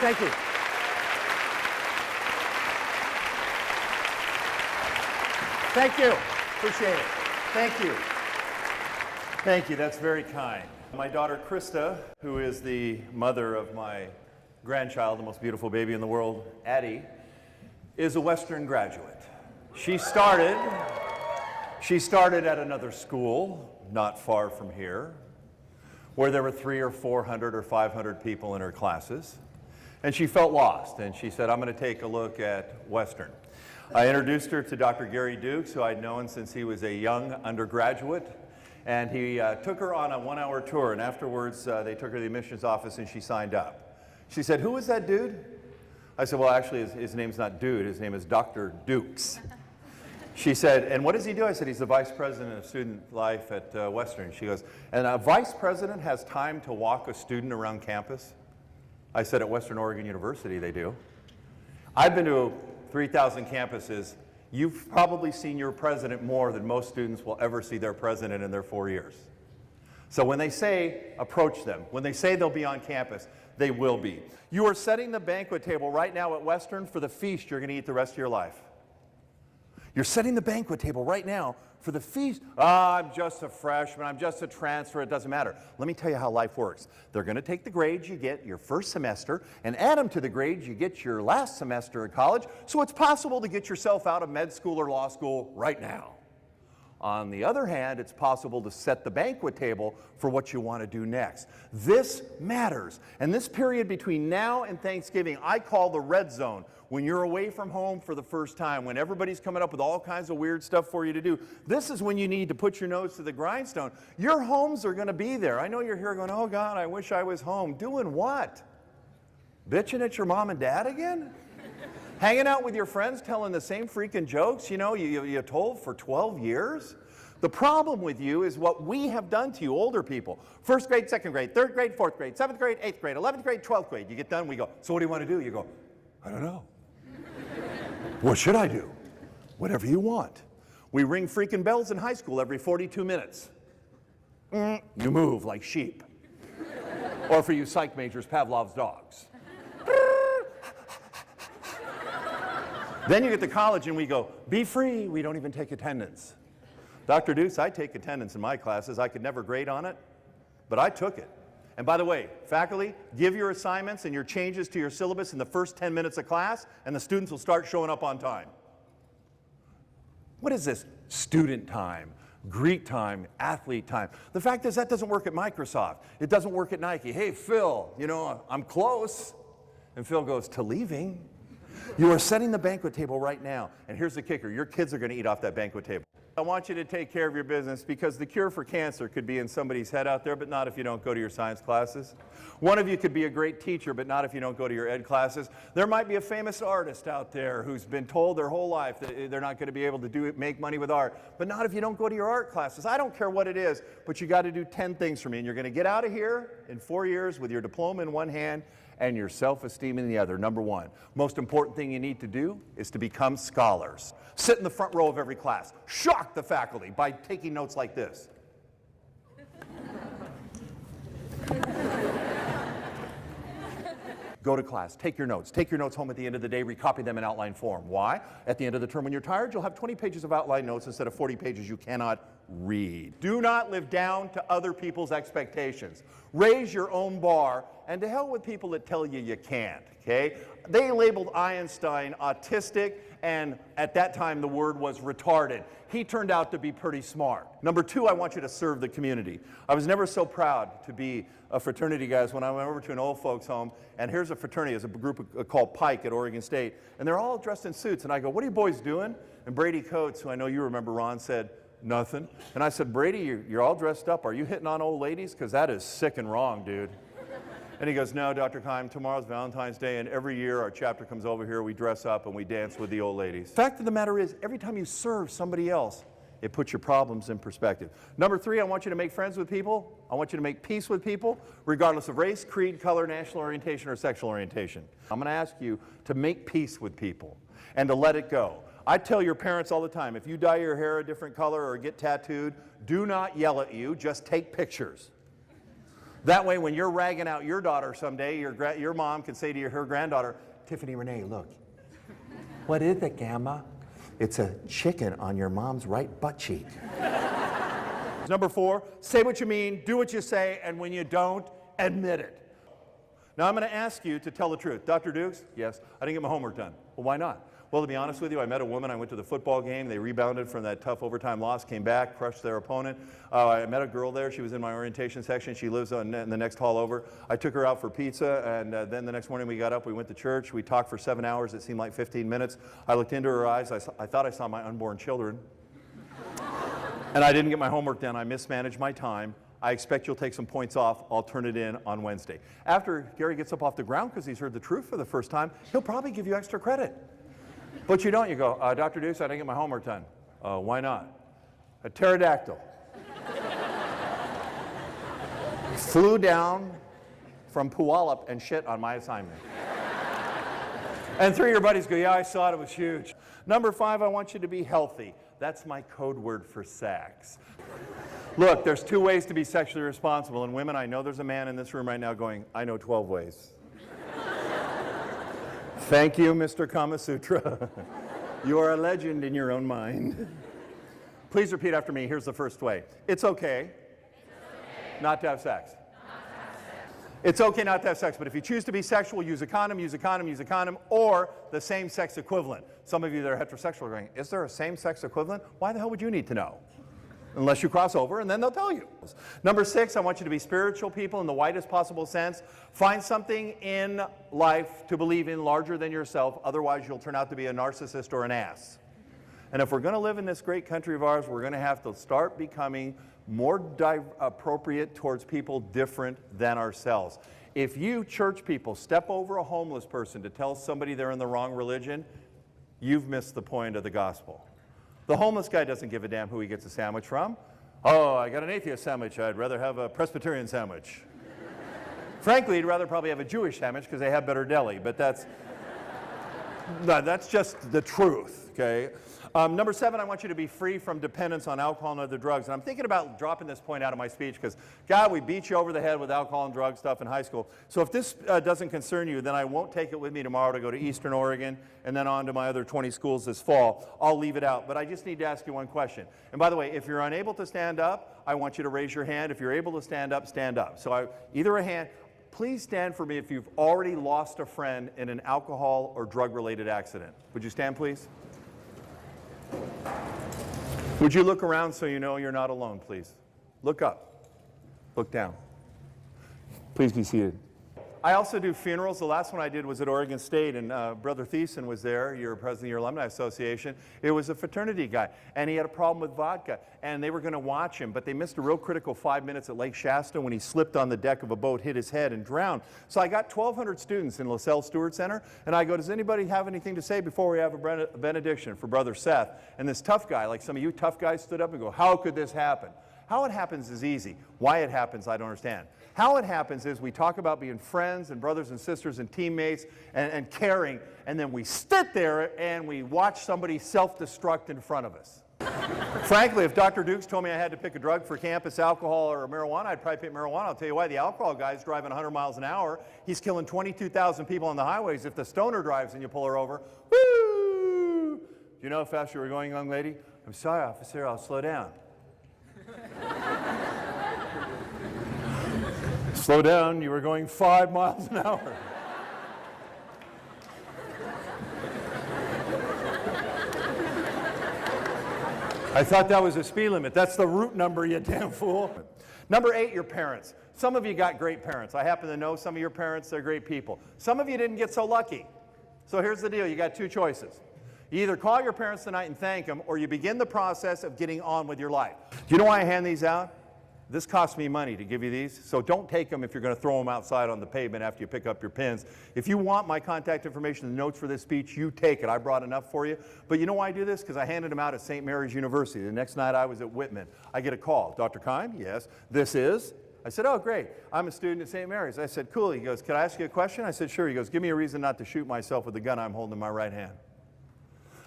Thank you. Thank you. Appreciate it. Thank you. Thank you. That's very kind. My daughter Krista, who is the mother of my grandchild, the most beautiful baby in the world, Addie, is a Western graduate. She started at another school not far from here, where there were 300 or 400 or 500 people in her classes. And she felt lost, and she said, I'm going to take a look at Western. I introduced her to Dr. Gary Dukes, who I'd known since he was a young undergraduate, and he took her on a 1-hour tour, and afterwards they took her to the admissions office and she signed up. She said, who is that dude? I said, well, actually his name's not Dude, his name is Dr. Dukes. She said, and what does he do? I said, he's the vice president of student life at Western. She goes, and a vice president has time to walk a student around campus? I said, at Western Oregon University they do. I've been to 3,000 campuses. You've probably seen your president more than most students will ever see their president in their 4 years. So when they say approach them, when they say they'll be on campus, they will be. You are setting the banquet table right now at Western for the feast you're going to eat the rest of your life. You're setting the banquet table right now for the feast. I'm just a freshman, I'm just a transfer, it doesn't matter. Let me tell you how life works. They're going to take the grades you get your first semester and add them to the grades you get your last semester at college, so it's possible to get yourself out of med school or law school right now. On the other hand, it's possible to set the banquet table for what you want to do next. This matters. And this period between now and Thanksgiving, I call the red zone. When you're away from home for the first time, when everybody's coming up with all kinds of weird stuff for you to do, this is when you need to put your nose to the grindstone. Your homes are going to be there. I know you're here going, oh God, I wish I was home. Doing what? Bitching at your mom and dad again? Hanging out with your friends telling the same freaking jokes, you know, you told for 12 years? The problem with you is what we have done to you, older people. First grade, second grade, third grade, fourth grade, seventh grade, eighth grade, 11th grade, 12th grade. You get done, we go, so what do you want to do? You go, I don't know. What should I do? Whatever you want. We ring freaking bells in high school every 42 minutes. You move like sheep. Or for you psych majors, Pavlov's dogs. Then you get to college and we go, be free, we don't even take attendance. Dr. Deuce, I take attendance in my classes. I could never grade on it, but I took it. And by the way, faculty, give your assignments and your changes to your syllabus in the first 10 minutes of class, and the students will start showing up on time. What is this? Student time, Greek time, athlete time. The fact is that doesn't work at Microsoft. It doesn't work at Nike. Hey, Phil, you know, I'm close. And Phil goes, to leaving? You are setting the banquet table right now. And here's the kicker. Your kids are going to eat off that banquet table. I want you to take care of your business because the cure for cancer could be in somebody's head out there, but not if you don't go to your science classes. One of you could be a great teacher, but not if you don't go to your ed classes. There might be a famous artist out there who's been told their whole life that they're not going to be able to make money with art, but not if you don't go to your art classes. I don't care what it is, but you got to do 10 things for me, and you're going to get out of here in 4 years with your diploma in one hand and your self-esteem in the other. Number one, most important thing you need to do is to become scholars. Sit in the front row of every class. Shock the faculty by taking notes like this. Go to class, take your notes. Take your notes home at the end of the day, recopy them in outline form. Why? At the end of the term when you're tired, you'll have 20 pages of outline notes instead of 40 pages you cannot read. Do not live down to other people's expectations. Raise your own bar, and to hell with people that tell you you can't, okay? They labeled Einstein autistic, and at that time the word was retarded. He turned out to be pretty smart. Number two, I want you to serve the community. I was never so proud to be a fraternity guy as when I went over to an old folks home, and here's a fraternity, it's a group called Pike at Oregon State, and they're all dressed in suits, and I go, what are you boys doing? And Brady Coates, who I know you remember, Ron, said, nothing. And I said, Brady, you're all dressed up. Are you hitting on old ladies? Because that is sick and wrong, dude. And he goes, no, Dr. Keim, tomorrow's Valentine's Day, and every year our chapter comes over here, we dress up and we dance with the old ladies. Fact of the matter is, every time you serve somebody else, it puts your problems in perspective. Number three, I want you to make friends with people. I want you to make peace with people, regardless of race, creed, color, national orientation, or sexual orientation. I'm going to ask you to make peace with people and to let it go. I tell your parents all the time, if you dye your hair a different color or get tattooed, do not yell at you, just take pictures. That way, when you're ragging out your daughter someday, your mom can say to her granddaughter, Tiffany Renee, look, what is it, Gamma? It's a chicken on your mom's right butt cheek. Number 4, say what you mean, do what you say, and when you don't, admit it. Now I'm going to ask you to tell the truth. Dr. Dukes, yes, I didn't get my homework done. Well, why not? Well, to be honest with you, I met a woman, I went to the football game, they rebounded from that tough overtime loss, came back, crushed their opponent. I met a girl there, she was in my orientation section, she lives in the next hall over. I took her out for pizza, and then the next morning we got up, we went to church, we talked for 7 hours, it seemed like 15 minutes. I looked into her eyes, I thought I saw my unborn children. And I didn't get my homework done, I mismanaged my time. I expect you'll take some points off. I'll turn it in on Wednesday. After Gary gets up off the ground because he's heard the truth for the first time, he'll probably give you extra credit. But you don't. You go, Dr. Dukes, I didn't get my homework done. Why not? A pterodactyl flew down from Puyallup and shit on my assignment. And 3 of your buddies go, yeah, I saw it. It was huge. Number 5, I want you to be healthy. That's my code word for sex. Look, there's 2 ways to be sexually responsible. And women, I know there's a man in this room right now going, I know 12 ways. Thank you, Mr. Kama Sutra. You are a legend in your own mind. Please repeat after me. Here's the first way. It's okay not to have sex. It's okay not to have sex, but if you choose to be sexual, use a condom, use a condom, use a condom, or the same-sex equivalent. Some of you that are heterosexual are going, is there a same-sex equivalent? Why the hell would you need to know? Unless you cross over, and then they'll tell you. Number 6, I want you to be spiritual people in the widest possible sense. Find something in life to believe in larger than yourself, otherwise you'll turn out to be a narcissist or an ass. And if we're going to live in this great country of ours, we're going to have to start becoming more appropriate towards people different than ourselves. If you church people step over a homeless person to tell somebody they're in the wrong religion, you've missed the point of the gospel. The homeless guy doesn't give a damn who he gets a sandwich from. Oh, I got an atheist sandwich. I'd rather have a Presbyterian sandwich. Frankly, he'd rather probably have a Jewish sandwich because they have better deli, but that's just the truth, okay? Number 7, I want you to be free from dependence on alcohol and other drugs. And I'm thinking about dropping this point out of my speech because, God, we beat you over the head with alcohol and drug stuff in high school. So if this doesn't concern you, then I won't take it with me tomorrow to go to Eastern Oregon and then on to my other 20 schools this fall. I'll leave it out. But I just need to ask you one question. And by the way, if you're unable to stand up, I want you to raise your hand. If you're able to stand up, stand up. So either a hand. Please stand for me if you've already lost a friend in an alcohol or drug-related accident. Would you stand, please? Would you look around so you know you're not alone, please? Look up. Look down. Please be seated. I also do funerals. The last one I did was at Oregon State, and Brother Thiessen was there, your president of your alumni association. It was a fraternity guy, and he had a problem with vodka, and they were going to watch him, but they missed a real critical 5 minutes at Lake Shasta when he slipped on the deck of a boat, hit his head, and drowned. So I got 1,200 students in LaSalle Stewart Center, and I go, does anybody have anything to say before we have a benediction for Brother Seth? And this tough guy, like some of you tough guys, stood up and go, how could this happen? How it happens is easy. Why it happens, I don't understand. How it happens is we talk about being friends and brothers and sisters and teammates and caring, and then we sit there and we watch somebody self-destruct in front of us. Frankly, if Dr. Dukes told me I had to pick a drug for campus, alcohol or marijuana, I'd probably pick marijuana. I'll tell you why. The alcohol guy's driving 100 miles an hour. He's killing 22,000 people on the highways. If the stoner drives and you pull her over, woo! Do you know how fast you were going, young lady? I'm sorry, officer, I'll slow down. Slow down, you were going 5 miles an hour. I thought that was a speed limit. That's the route number, you damn fool. Number 8, your parents. Some of you got great parents. I happen to know some of your parents, they're great people. Some of you didn't get so lucky. So here's the deal, you got 2 choices. You either call your parents tonight and thank them, or you begin the process of getting on with your life. Do you know why I hand these out? This costs me money to give you these, so don't take them if you're going to throw them outside on the pavement after you pick up your pens. If you want my contact information and notes for this speech, you take it. I brought enough for you. But you know why I do this? Because I handed them out at St. Mary's University. The next night I was at Whitman. I get a call. Dr. Keim? Yes. This is? I said, oh, great. I'm a student at St. Mary's. I said, cool. He goes, can I ask you a question? I said, sure. He goes, give me a reason not to shoot myself with the gun I'm holding in my right hand.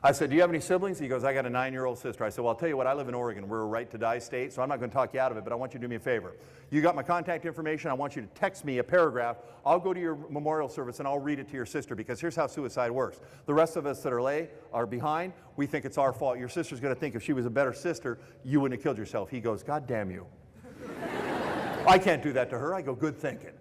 I said, do you have any siblings? He goes, I got a 9-year-old sister. I said, well, I'll tell you what, I live in Oregon. We're a right-to-die state, so I'm not going to talk you out of it, but I want you to do me a favor. You got my contact information. I want you to text me a paragraph. I'll go to your memorial service, and I'll read it to your sister, because here's how suicide works. The rest of us that are behind, we think it's our fault. Your sister's going to think if she was a better sister, you wouldn't have killed yourself. He goes, God damn you. I can't do that to her. I go, good thinking.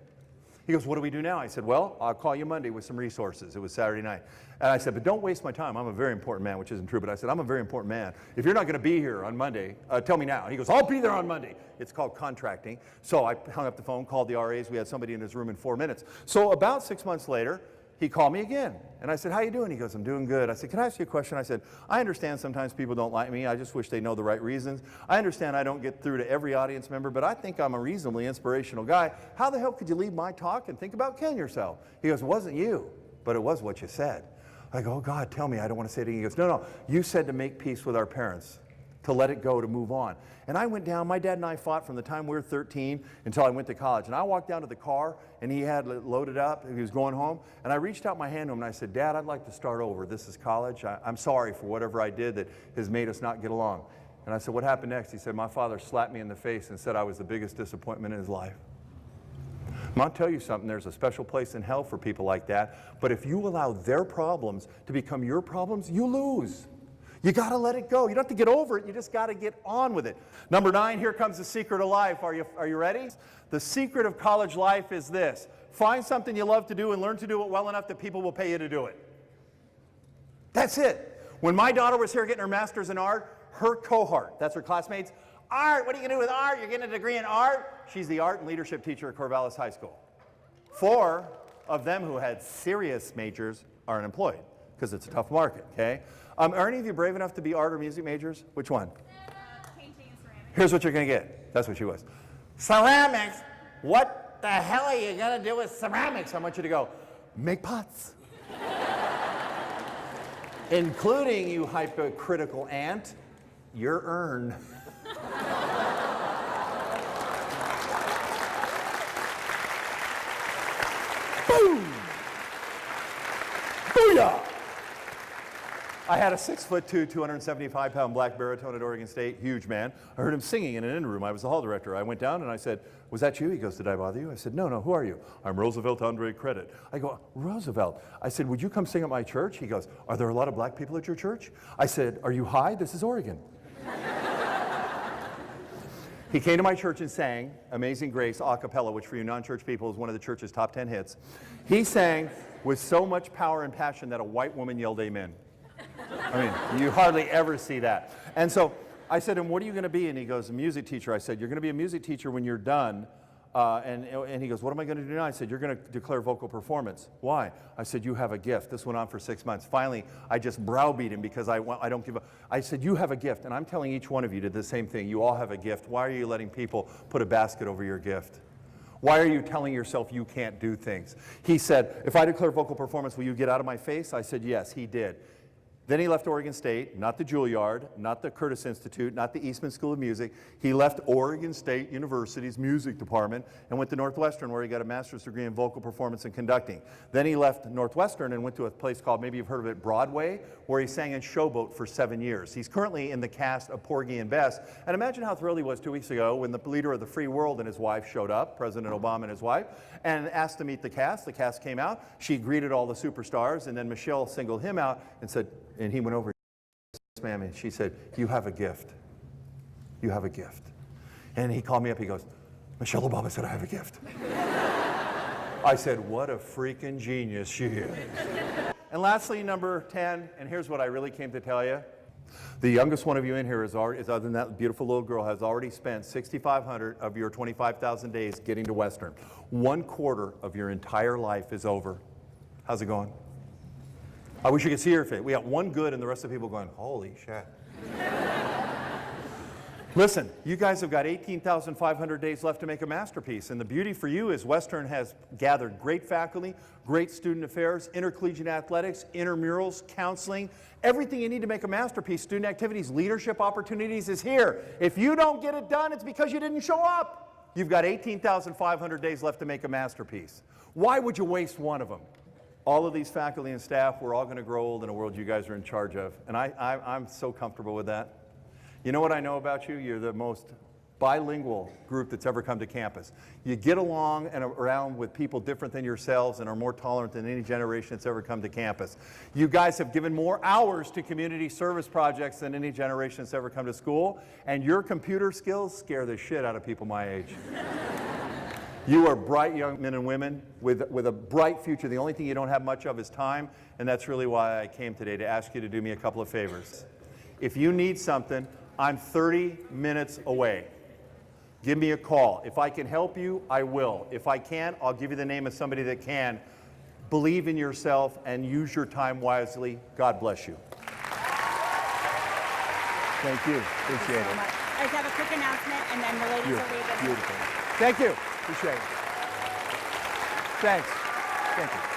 He goes, what do we do now? I said, well, I'll call you Monday with some resources. It was Saturday night. And I said, but don't waste my time. I'm a very important man, which isn't true, but I said, I'm a very important man. If you're not going to be here on Monday, tell me now. He goes, I'll be there on Monday. It's called contracting. So I hung up the phone, called the RAs. We had somebody in his room in 4 minutes. So about 6 months later, he called me again. And I said, how you doing? He goes, I'm doing good. I said, can I ask you a question? I said, I understand sometimes people don't like me. I just wish they know the right reasons. I understand I don't get through to every audience member, but I think I'm a reasonably inspirational guy. How the hell could you leave my talk and think about killing yourself? He goes, it wasn't you, but it was what you said. I go, oh God, tell me, I don't want to say it again. He goes, no, you said to make peace with our parents, to let it go, to move on. And I went down, my dad and I fought from the time we were 13 until I went to college. And I walked down to the car, and he had it loaded up, and he was going home. And I reached out my hand to him, and I said, Dad, I'd like to start over. This is college. I'm sorry for whatever I did that has made us not get along. And I said, what happened next? He said, my father slapped me in the face and said I was the biggest disappointment in his life. I'll tell you something, there's a special place in hell for people like that. But if you allow their problems to become your problems, you lose. You got to let it go. You don't have to get over it. You just got to get on with it. Number 9, here comes the secret of life. Are you ready? The secret of college life is this. Find something you love to do and learn to do it well enough that people will pay you to do it. That's it. When my daughter was here getting her master's in art, her cohort, that's her classmates, art, what are you going to do with art? You're getting a degree in art? She's the art and leadership teacher at Corvallis High School. 4 of them who had serious majors are unemployed because it's a tough market, okay? Are any of you brave enough to be art or music majors? Which one? Painting and ceramics. Here's what you're going to get. That's what she was. Ceramics? What the hell are you going to do with ceramics? I want you to go, make pots. Including, you hypocritical ant, your urn. Boom! Booyah! I had a 6'2", 275-pound black baritone at Oregon State, huge man. I heard him singing in an in-room. I was the hall director. I went down and I said, was that you? He goes, did I bother you? I said, no, who are you? I'm Roosevelt Andre Credit. I go, Roosevelt. I said, would you come sing at my church? He goes, are there a lot of black people at your church? I said, are you high? This is Oregon. He came to my church and sang Amazing Grace a cappella, which for you non-church people is one of the church's top 10 hits. He sang with so much power and passion that a white woman yelled amen. I mean, you hardly ever see that. And so I said to him, what are you going to be? And he goes, a music teacher. I said, you're going to be a music teacher when you're done. And he goes, what am I going to do now? I said, you're going to declare vocal performance. Why? I said, you have a gift. This went on for 6 months. Finally, I just browbeat him because I don't give up. I said, you have a gift. And I'm telling each one of you to the same thing. You all have a gift. Why are you letting people put a basket over your gift? Why are you telling yourself you can't do things? He said, if I declare vocal performance, will you get out of my face? I said, yes, he did. Then he left Oregon State, not the Juilliard, not the Curtis Institute, not the Eastman School of Music. He left Oregon State University's music department and went to Northwestern, where he got a master's degree in vocal performance and conducting. Then he left Northwestern and went to a place called, maybe you've heard of it, Broadway, where he sang in Showboat for 7 years. He's currently in the cast of Porgy and Bess. And imagine how thrilled he was 2 weeks ago when the leader of the free world and his wife showed up, President Obama and his wife, and asked to meet the cast. The cast came out. She greeted all the superstars, and then Michelle singled him out and said, and he went over, yes, ma'am, and she said, you have a gift. You have a gift. And he called me up, he goes, Michelle Obama said I have a gift. I said, what a freaking genius she is. And lastly, number 10, and here's what I really came to tell you. The youngest one of you in here is other than that beautiful little girl, has already spent 6,500 of your 25,000 days getting to Western. 1/4 of your entire life is over. How's it going? I wish you could see her face. We got one good and the rest of the people going, holy shit. Listen, you guys have got 18,500 days left to make a masterpiece. And the beauty for you is Western has gathered great faculty, great student affairs, intercollegiate athletics, intramurals, counseling. Everything you need to make a masterpiece, student activities, leadership opportunities is here. If you don't get it done, it's because you didn't show up. You've got 18,500 days left to make a masterpiece. Why would you waste one of them? all of these faculty and staff, we're all going to grow old in a world you guys are in charge of. And I'm so comfortable with that. You know what I know about you? You're the most bilingual group that's ever come to campus. You get along and around with people different than yourselves and are more tolerant than any generation that's ever come to campus. You guys have given more hours to community service projects than any generation that's ever come to school, and your computer skills scare the shit out of people my age. You are bright young men and women with a bright future. The only thing you don't have much of is time, and that's really why I came today, to ask you to do me a couple of favors. If you need something, I'm 30 minutes away. Give me a call. If I can help you, I will. If I can't, I'll give you the name of somebody that can. Believe in yourself and use your time wisely. God bless you. Thank you. Appreciate it. I just have a quick announcement, and then the ladies will leave. Beautiful. Thank you. Appreciate it. Thanks. Thank you.